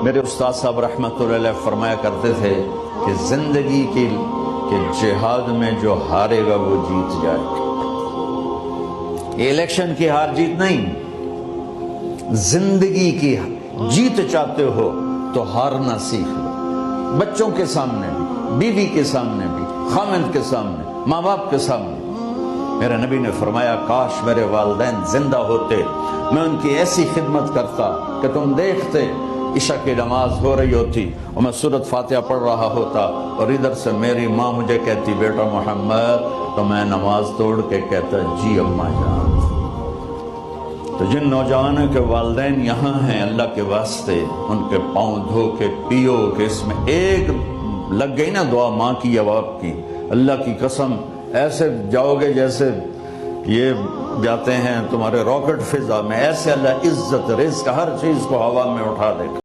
मेरे उस्ताद साहब रहमतुल्लाह अलैह फरमाया करते थे कि जिंदगी के जिहाद में जो हारेगा वो जीत जाएगा। इलेक्शन की हार जीत नहीं, जिंदगी की जीत चाहते हो तो हारना सीख लो। बच्चों के सामने भी, बीवी के सामने भी, खामिद के सामने, माँ बाप के सामने। मेरे नबी ने फरमाया काश मेरे वालिदैन जिंदा होते, मैं उनकी ऐसी खिदमत करता कि तुम देखते इशा की नमाज हो रही होती और मैं सूरत फातिहा पढ़ रहा होता और इधर से मेरी माँ मुझे कहती बेटा मोहम्मद, तो मैं नमाज तोड़ के कहता जी अम्मा जान। तो जिन नौजवानों के वालिदैन यहाँ हैं, अल्लाह के वास्ते उनके पाँव धो के पियो कि इसमें एक लग गई ना दुआ माँ की या बाप की, अल्लाह की कसम ऐसे जाओगे जैसे ये जाते हैं तुम्हारे रॉकेट फिजा में, ऐसे अल्लाह इज्जत रिज़्क़ हर चीज को हवा में उठा देगा।